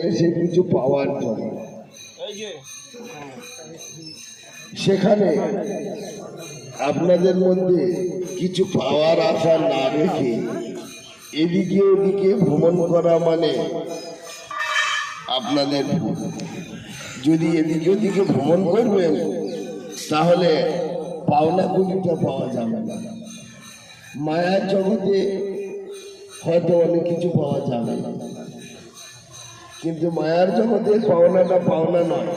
এসে কিছু পাওয়ার জন্য সেখানে আপনাদের মধ্যে কিছু পাওয়ার আশা না রেখে এদিকে ওদিকে ভ্রমণ করা মানে আপনাদের যদি এদিকে ওদিকে ভ্রমণ করবেন তাহলে পাওনাগুলিটা পাওয়া যাবে না। মায়ার জগতে হয়তো অনেক কিছু পাওয়া যাবে না, কিন্তু মায়ার জগতের পাওনাটা পাওনা নয়,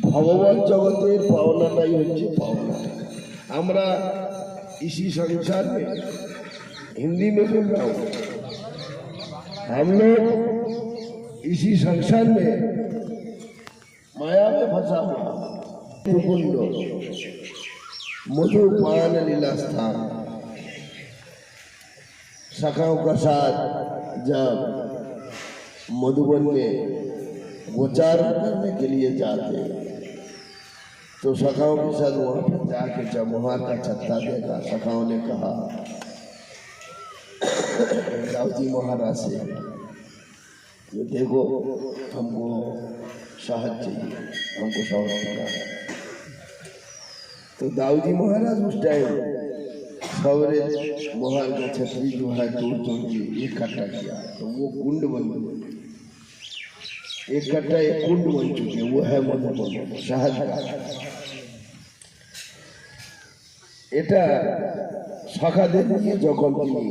ভগবান জগতের पावनाटाई होच्छे पावना। हमरा इसी संसार में, हिंदी में बोल रहा हूँ, हम लोग इसी संसार में माया में फंसा हुआ कुंड मधुपान लीला स्थान सखाओं का साथ जब मधुबन में गोचार करने के लिए जाते तो सखाओं के साथ वहां पर जाके जब वहां का छत्ता देखा, सखाओं ने कहा दाऊजी महाराज से ये देखो हमको शहद चाहिए, हमको शहद पीना है। तो दाऊजी महाराज उस टाइम सवरे महल का छतरी जो है तोड़ तोड़ के इकट्ठा किया, तो वो कुंड बन गया, इकट्ठा एक कुंड बन चुके, वो है मधुबन शहद का। এটা শাখাদের নিয়ে যখন তিনি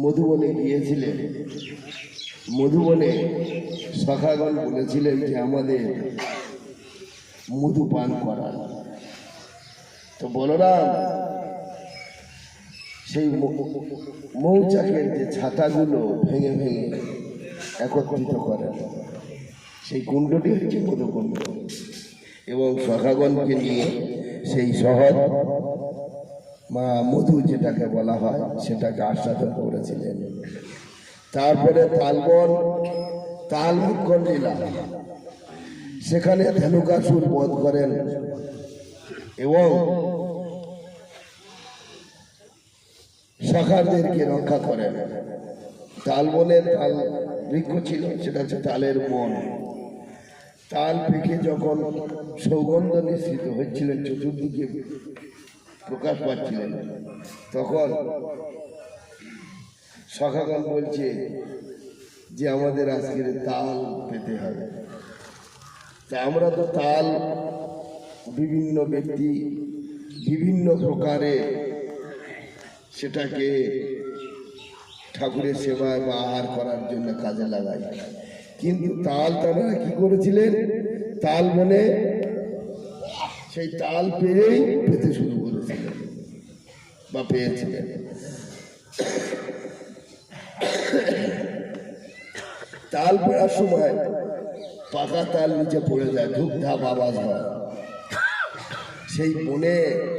মধুবনে গিয়েছিলেন, মধুবনে শাখাগণ বলেছিলেন যে আমাদের মধু পান করার। তো বলরাম সেই মৌচাকের যে ছাতাগুলো ভেঙে ভেঙে একত্রিত করেন, সেই কুণ্ডটি হচ্ছে মধুকুণ্ড, এবং শাখাগণকে নিয়ে সেই শহর বা মধু যেটাকে বলা হয় সেটাকে আস্বাদন করেছিলেন। তারপরে তালবন তালমুক্ষণ লীলা, সেখানে ধেনুকাসুর বধ করেন এবং শাখারদেরকে রক্ষা করেন। তালবনের তাল বৃক্ষ ছিল, সেটা হচ্ছে তালের বন। তাল পেকে যখন সৌগন্ধ নিঃসৃত হচ্ছিলেন, চতুর্দিকে প্রকাশ পাচ্ছিলেন, তখন শাখাগণ বলছে যে আমাদের আজকের তাল পেতে হবে। তা আমরা তো তাল বিভিন্ন ব্যক্তি বিভিন্ন প্রকারে সেটাকে ঠাকুরের সেবায় বা আহার করার জন্য কাজে লাগাই, কিন্তু তাল তারা কি করেছিলেন, তাল বনে সেই তাল পেয়েই পেতে শুরু করেছিলেন বা পেয়েছিলেন। তাল পেড়ার সময় পাকা তাল নিচে পড়ে যায়, ধূপধাপ আওয়াজ হয়, সেই বনে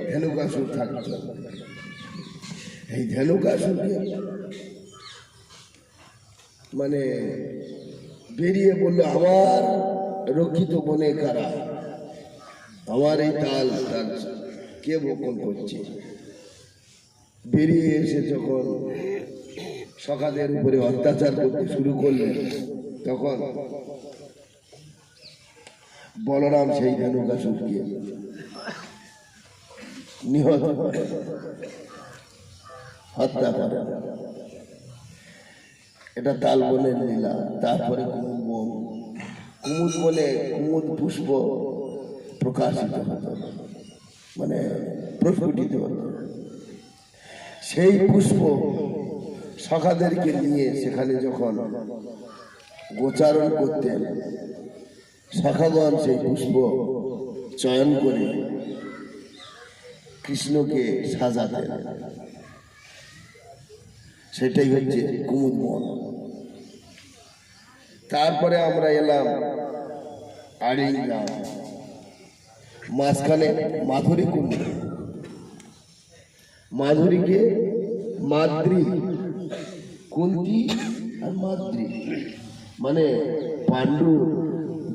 ধেনুকাসুর থাকত। এই ধেনুকাসুরকে মানে বেরিয়ে বললো আমার রক্ষিত বনে কারা, আমার এই তাল কে বপন করছে। বেরিয়ে এসে যখন সখাদের উপরে অত্যাচার করতে শুরু করলেন, তখন বলরাম সেই ধেনুকাসুরকে নিহত করে, হত্যা করে। এটা তালবনের লীলা। তারপরে কুমুদ বন, কুমুদ বনে কুমুদ পুষ্প প্রকাশিত হতো, মানে প্রস্ফুটিত হতো। সেই পুষ্প সখাদেরকে নিয়ে সেখানে যখন গোচারণ করতেন, সখাগণ সেই পুষ্প চয়ন করে কৃষ্ণকে সাজাতেন। সেটাই হচ্ছে কুমুদ বন। তারপরে আমরা এলাম আড়িং গ্রাম, মাঝখানে মাধুরী কুণ্ড। মাধুরীকে মাদ্রি, কুন্তি আর মাদ্রি, মানে পাণ্ডু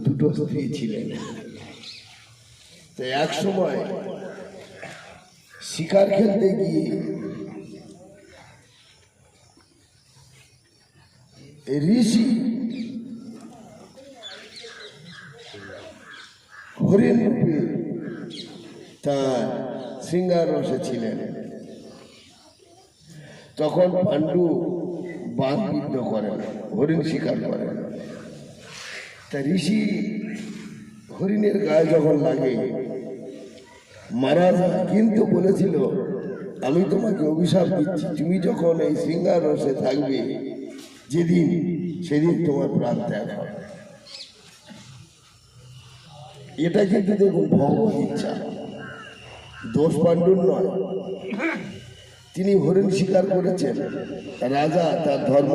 দুটো স্ত্রী ছিলেন। তো এক সময় শিকার খেলতে গিয়ে ঋষি হরিণ রূপে তার শৃঙ্গার রসে ছিলেন। তখন পাণ্ডু বাণ বিদ্ধ করেন, হরিণ শিকার করেন। তা ঋষি হরিণের গায়ে যখন লাগে মারা যায়, কিন্তু বলেছিল আমি তোমাকে অভিশাপ দিচ্ছি, তুমি যখন এই শৃঙ্গার রসে থাকবে যেদিন, সেদিন তোমার প্রাণ ত্যাগ হবে। এটা কিন্তু দেখুন ভগবত ইচ্ছা, দোষ পাণ্ডুর নয়। তিনি হরিণ শিকার করেছেন, রাজা তার ধর্ম,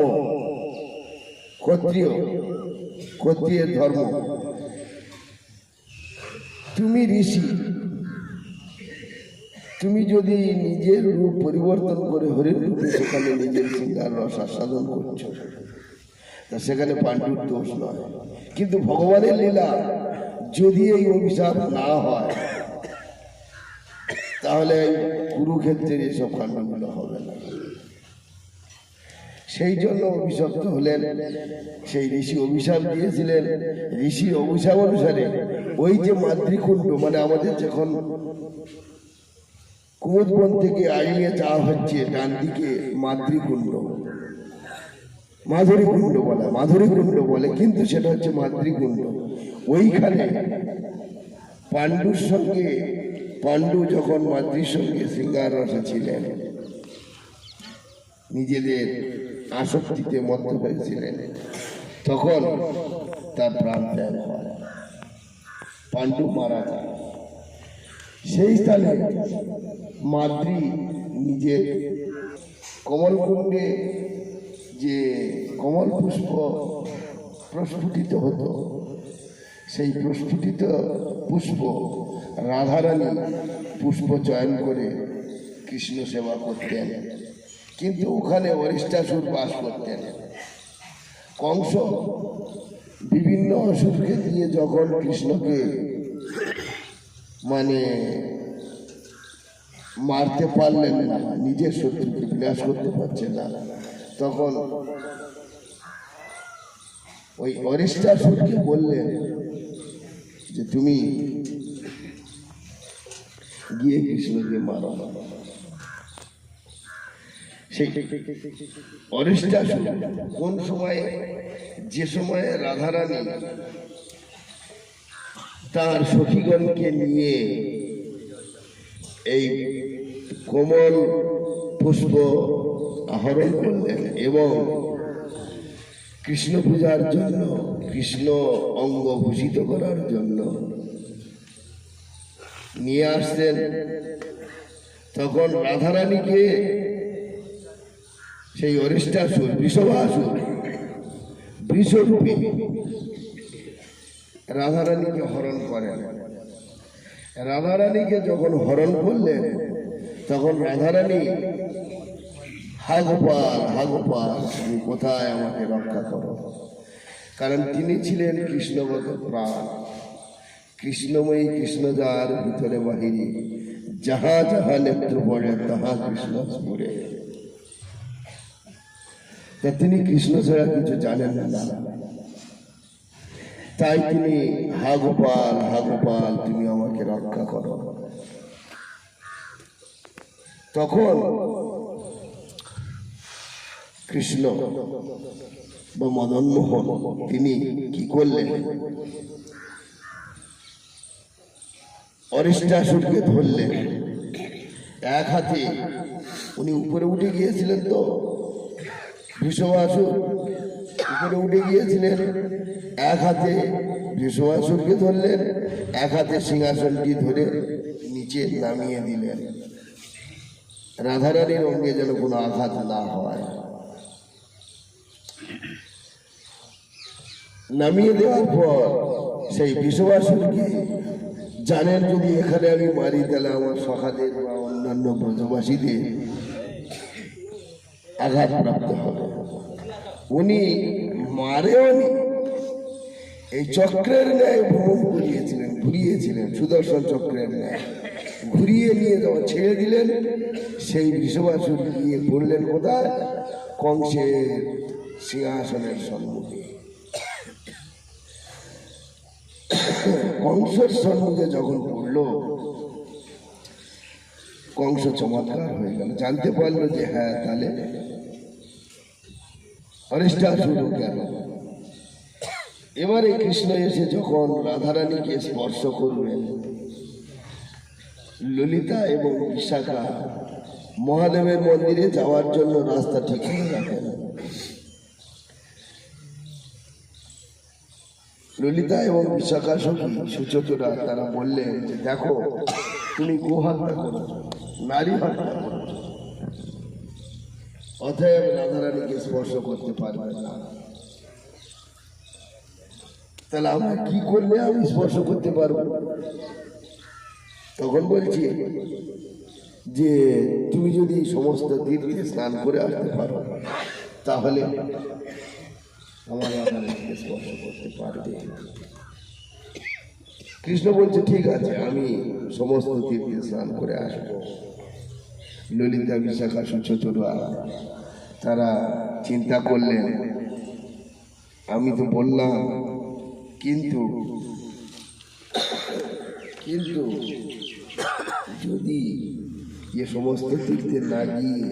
ক্ষত্রিয়ের ধর্ম। তুমি ঋষি, তুমি যদি নিজের রূপ পরিবর্তন করে হরিণ রূপে সেখানে নিজের শৃঙ্গার রস আস্বাদন করছো, তা সেখানে পাণ্ডুর দোষ নয়। কিন্তু ভগবানের লীলা, যদি এই অভিশাপ না হয় তাহলে কুরুক্ষেত্রের এসব কাণ্ডগুলো হবে না। সেই জন্য অভিশপ্ত হলেন। সেই ঋষি অভিশাপ দিয়েছিলেন। ঋষির অভিশাপ অনুসারে ওই যে মাতৃকুণ্ড, মানে আমাদের যখন কুমুদবন থেকে আইলিয়ে যাওয়া হচ্ছে, ডান দিকে মাতৃকুণ্ড, মাধুরীকুণ্ড বলে, কিন্তু সেটা হচ্ছে মাতৃকুণ্ড। ওইখানে পাণ্ডু যখন মাতৃর সঙ্গে শৃঙ্গার রসে ছিলেন, নিজেদের আসক্তিতে মত্ত হয়েছিলেন, তখন তার প্রাণ ত্যাগ হয়, পাণ্ডু মারা যায়। সেই স্থানে মাতৃ নিজের কমলকুণ্ডে যে কমল পুষ্প প্রস্ফুটিত হতো, সেই প্রস্ফুটিত পুষ্প রাধারানী পুষ্প চয়ন করে কৃষ্ণ সেবা করতেন। কিন্তু ওখানে অরিষ্টাসুর বাস করতেন। কংস বিভিন্ন অসুরকে দিয়ে যখন কৃষ্ণকে মারতে পারলেন না, নিজের শত্রুকে বিনাশ করতে পারছেন না, তখন ওই অরিষ্টাসুরকে বললেন যে তুমি গিয়ে কৃষ্ণকে মারো। সেই অরিষ্টাসুর কোন সময়ে, যে সময়ে রাধারানী তার সখীগণকে নিয়ে এই কোমল পুষ্প আহরণ করলেন এবং কৃষ্ণ পূজার জন্য, কৃষ্ণ অঙ্গ ভূষিত করার জন্য নিয়ে আসতেন, তখন রাধারানীকে সেই অরিষ্টাসুর, বৃষভাসুর, বৃষরূপে রাধারানীকে হরণ করেন। রাধারানীকে যখন হরণ করলেন, তখন রাধারানী হা গোপাল তুমি কোথায়, আমাকে রক্ষা করো। কারণ তিনি ছিলেন কৃষ্ণগত প্রাণ, কৃষ্ণময়ী, কৃষ্ণ যার ভিতরে বাহিরে, যাহা যাহা নেত্র পড়ে তাহা কৃষ্ণ স্ফুরে। তিনি কৃষ্ণ ছাড়া কিছু জানেন না, তাই তিনি হা গোপাল তুমি আমাকে রক্ষা করো। তখন কৃষ্ণ বা মদন মোহন তিনি কি করলেন, অরিষ্টাসুরকে ধরলেন। এক হাতে উনি উপরে উঠে গিয়েছিলেন, তো বৃষভাসুর উপরে উঠে গিয়েছিলেন, এক হাতে বৃষভাসুরকে ধরলেন, এক হাতে সিংহাসনটি ধরে নিচে নামিয়ে দিলেন, রাধারানীর অঙ্গে যেন কোনো আঘাত না হয়। নামিয়ে দেওয়ার পর সেই বৃষভাসুরকে জানেন, যদি এখানে আমি মারি তাহলে আমার সখাদের বা অন্যান্য ব্রজবাসীদের আঘাত প্রাপ্ত হবে। উনি মারেওনি, এই চক্রের ন্যায় ভ্রমণ ঘুরিয়েছিলেন, সুদর্শন চক্রের ন্যায় ঘুরিয়ে নিয়ে যাওয়া ছেড়ে দিলেন। সেই বৃষভাসুর গিয়ে পড়লেন কোথায়, কংসের সিংহাসনের সম্মুখে। কংসের সম্মুখে যখন পড়ল, কংস চমৎকার হয়ে গেল, জানতে পারলো যে হ্যাঁ তাহলে অরিষ্টাসুর কেন। এবারে কৃষ্ণ এসে যখন রাধারানীকে স্পর্শ করবেন, ললিতা এবং বিশাখা মহাদেবের মন্দিরে যাওয়ার জন্য রাস্তা ঠিক করে রাখেন। ললিতা এবং বিশাখা সখী সুচতুরা তারা বললেন যে দেখো, তুমি গোহত্যা করেছ, নারী হত্যা করেছ, অতএব রাধারানীকে স্পর্শ করতে পারবে না। তাহলে আমরা কি করলে আমি স্পর্শ করতে পারবো? তখন বলছি যে তুমি যদি সমস্ত তীর্থে স্নান করে আসতে পারো তাহলে আমার রাধারানীকে স্পর্শ করতে পারবে। কৃষ্ণ বলছে ঠিক আছে, আমি সমস্ত তীর্থে স্নান করে আসবো। ললিতা বিশাখা সুচতুরা তারা চিন্তা করলেন, আমি তো বললাম, কিন্তু কিন্তু যদি এ সমস্ত তীর্থে না গিয়ে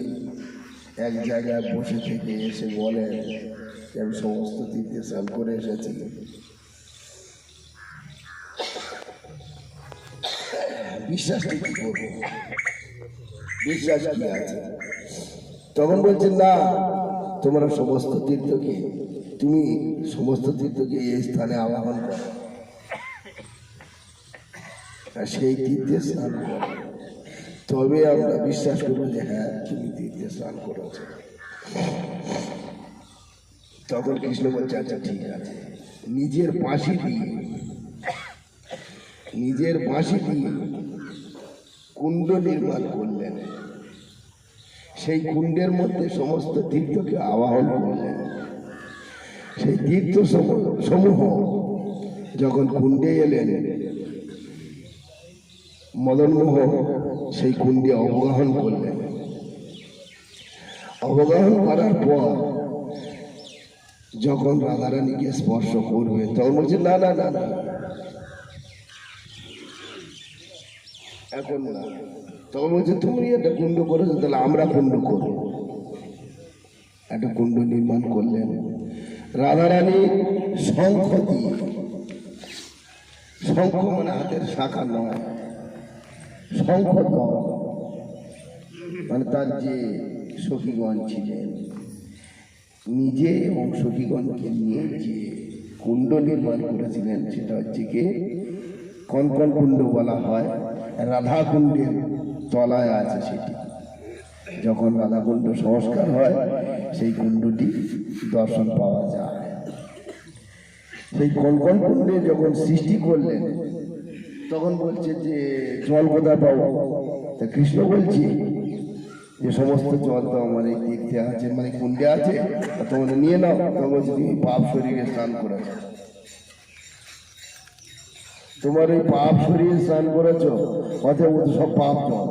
এক জায়গায় বসে থেকে এসে বলেন যে আমি সমস্ত তীর্থে স্নান করে এসেছি, বিশ্বাস কি করবো? বিশ্বাস কি আছে? তখন বলছেন না, তোমরা সমস্ত তীর্থকে তুমি সমস্ত তীর্থকে এই স্থানে আবাহন করো, আর সেই তীর্থে স্নান করো, তবে আমরা বিশ্বাস করবো যে হ্যাঁ তুমি তীর্থে স্নান করেছ। তখন কৃষ্ণ বলছে আচ্ছা ঠিক আছে। নিজের বাঁশি দিয়ে কুণ্ড নির্মাণ করলেন, সেই কুণ্ডের মধ্যে সমস্ত তীর্থকে আবাহন করলেন। সেই তীর্থ সমূহ যখন কুণ্ডে এলেন, মদনমোহন সেই কুণ্ডে অবগাহন করলেন। অবগাহন করার পর যখন রাধারানীকে স্পর্শ করবে তখন বলছে না না না না, এখন না। তখন বলছে তুমি একটা কুণ্ড করেছো, তাহলে আমরা কুণ্ড করবো। একটা কুণ্ড নির্মাণ করলেন। রাধারানী শঙ্খ দিয়ে, শঙ্খ মানে হাতের শাখা নয়, শঙ্খ মানে তার যে সখীগণ ছিলেন, নিজে এবং সখীগণকে নিয়ে যে কুণ্ড নির্মাণ করেছিলেন সেটা হচ্ছে কি কনকন কুণ্ড বলা হয়। রাধা কুণ্ডের তলায় আছে সেটি। যখন রাধা কুণ্ড সংস্কার হয় সেই কুণ্ডটি দর্শন পাওয়া যায়। সেই কনকন কুণ্ডে যখন সৃষ্টি করলেন তখন বলছে যে জল কোথায় পাবো? তা কৃষ্ণ বলছে যে সমস্ত জল তো আমার এই তীর্থে আছে, মানে কুণ্ডে আছে, তোমরা নিয়ে নাও। তখন বলছে তুমি পাপ শরীরে স্নান করেছ, তোমার এই পাপ শরীরে স্নান করেছ, অতএব সব পাপ জল।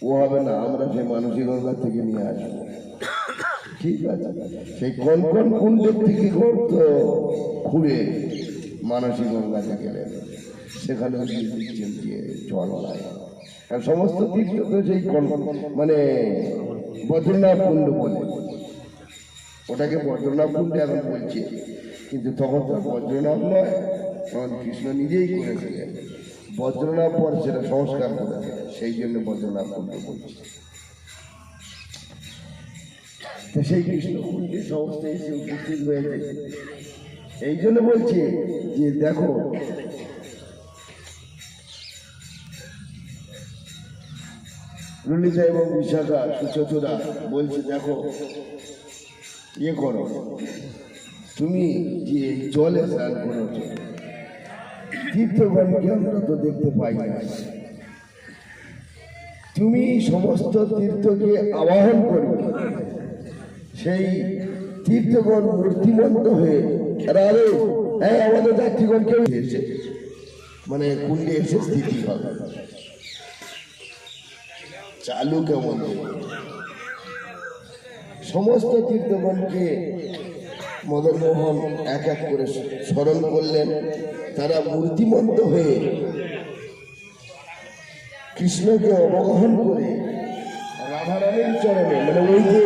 ও হবে না, আমরা সেই মানসিক গঙ্গা থেকে নিয়ে আসবো। ঠিক আছে, সেই কনকন কুণ্ডের থেকে গর্ত খুঁড়ে মানসিক গঙ্গাতে গেলেন, সেখানে জল নাই। আর সমস্ত তীর্থ তো সেই মানে বদ্রনাথ কুণ্ড বলে, ওটাকে বদ্রনাথ কুণ্ড এখন বলছে, কিন্তু তখন তো বদ্রনাথ নয়, তখন কৃষ্ণ নিজেই করেছিলেন। বদ্রনাথ পর সেটা সংস্কার করেছে, সেই জন্য বদ্রনাথ কুণ্ড বলছে। তো সেই কৃষ্ণ কুণ্ডে সমস্ত এসে উপস্থিত হয়েছে। এই জন্য বলছে যে দেখো, ললিতা এবং বিশাখা সুচতুরা বলছে দেখো, ইয়ে করো, তুমি যে জলে স্নান করেছ, তীর্থগণকে আমরা তো দেখতে পাই না, তুমি সমস্ত তীর্থকে আবাহন করবে। সেই তীর্থগণ মূর্তিমন্ত হয়ে আরে হ্যাঁ আমাদের যাত্রীগণ কেউ এসে মানে কুণ্ডে এসে স্থিতি হবে। চালু কেমন সমস্ত তীর্থগণকে মদনমোহন এক এক করে স্মরণ করলেন। তারা মূর্তিমন্ত হয়ে কৃষ্ণকে অবগাহন করে রাধারানীর চরণে, মানে ওই যে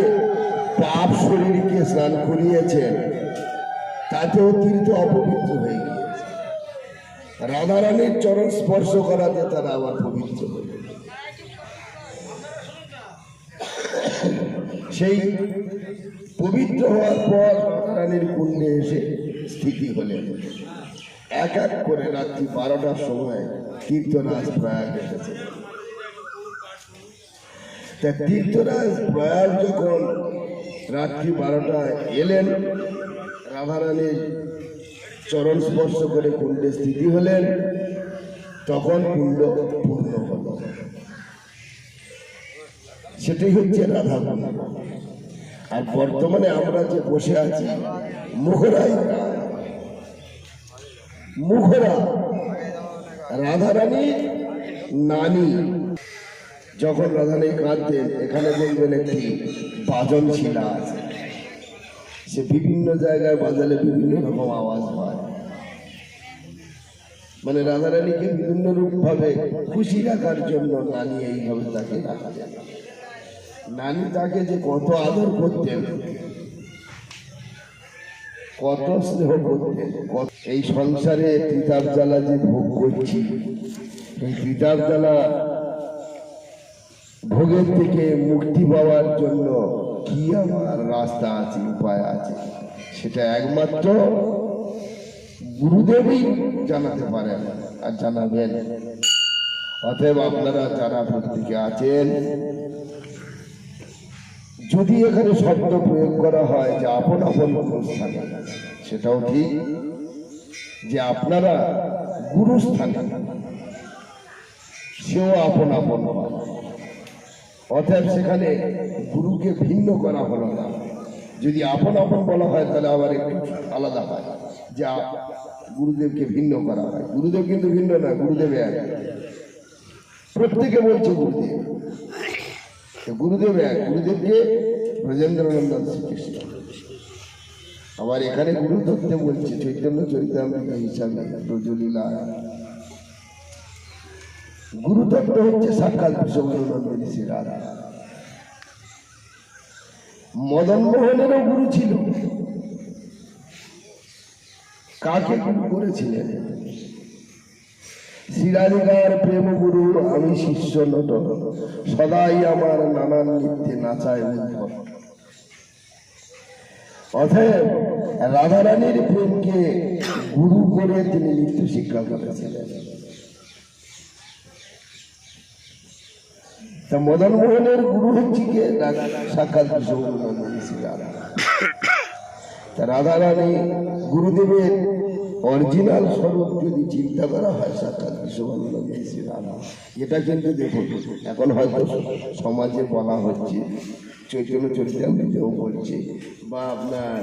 পাপ শরীরকে স্নান করিয়েছেন তাতেও তীর্থ অপবিত্র হয়ে গিয়েছে, রাধারানীর চরণ স্পর্শ করাতে তারা আবার পবিত্র হয়ে গেল। সেই পবিত্র হওয়ার পর রাধারানীর কুণ্ডে এসে স্থিতি হলেন। এক এক করে রাত্রি 12টার সময় তীর্থরাজ প্রয়াগ এসেছে। তা তীর্থরাজ প্রয়াগ যখন রাত্রি 12টায় এলেন, রাধারানীর চরণ স্পর্শ করে কুণ্ডে স্থিতি হলেন, তখন কুণ্ড পূর্ণ হল। সেটাই হচ্ছে রাধা কুণ্ড। আর বর্তমানে আমরা যে বসে আছি মুখরাই, মুখরা রাধারানী নানি। যখন রাধারানী কাঁদতেন, এখানে দেখবেন একটি বাজন শিলা আছে, সে বিভিন্ন জায়গায় বাজালে বিভিন্ন রকম আওয়াজ হয়। মানে রাধারানীকে বিভিন্ন রূপ ভাবে খুশি রাখার জন্য নানি এইভাবে তাকে রাখা যায়। নানি তাকে যে কত আদর করতেন, কত স্নেহ করতেন। এই সংসারে পিতার জ্বালা যে ভোগ করছি, এই পিতার জ্বালা ভোগের থেকে মুক্তি পাওয়ার জন্য কি আমার রাস্তা আছে, উপায় আছে, সেটা একমাত্র গুরুদেবই জানাতে পারেন আর জানাবেন। অতএব আপনারা যারা প্রত্যেকে আছেন, যদি এখানে শব্দ প্রয়োগ করা হয় যে আপন আপন গুরুস্থানে, সেটাও ঠিক, যে আপনারা গুরুস্থানে, সেও আপন আপন হয়। অতএব সেখানে গুরুকে ভিন্ন করা হলো না। যদি আপন আপন বলা হয় তাহলে আবার একটু আলাদা হয়, যা গুরুদেবকে ভিন্ন করা হয়। গুরুদেব কিন্তু ভিন্ন না, গুরুদেব এক। প্রত্যেকে বলছে গুরুদেব, গুরুদেব এক। গুরুদেবকে ব্রজেন্দ্রনন্দন শ্রীকৃষ্ণ। আবার এখানে গুরু ধরতে বলছে চৈতন্য চরিতামৃত হিসাবে ব্রজলীলা। গুরুতত্ত্ব হচ্ছে সাক্ষাৎ বিশ্বনন্দিনী শ্রী রাধা। মদনমোহনেরও গুরু ছিল। কাকে গুরু করেছিলেন? শ্রীরাধিকার প্রেম গুরু আমি শিষ্য নট, সদাই আমার নানান নৃত্যে নাচায় উদ্ভট। অতএব রাধারানীর প্রেমকে গুরু করে তিনি নৃত্য শিক্ষা করেছিলেন। তা মদনমোহনের গুরু হচ্ছে কে? সাক্ষাৎ বিশ্বনন্দিনী শ্রী রাধা। তা রাধারানী গুরুদেবের অরিজিনাল স্বরূপ যদি চিন্তা করা হয়, সাক্ষাৎ বিশ্বনন্দিনী শ্রী রাধা। এটা কিন্তু দেখুন, এখন হয়তো সমাজে বলা হচ্ছে, চৈতন্য চরিতামৃতেও বলছে, বা আপনার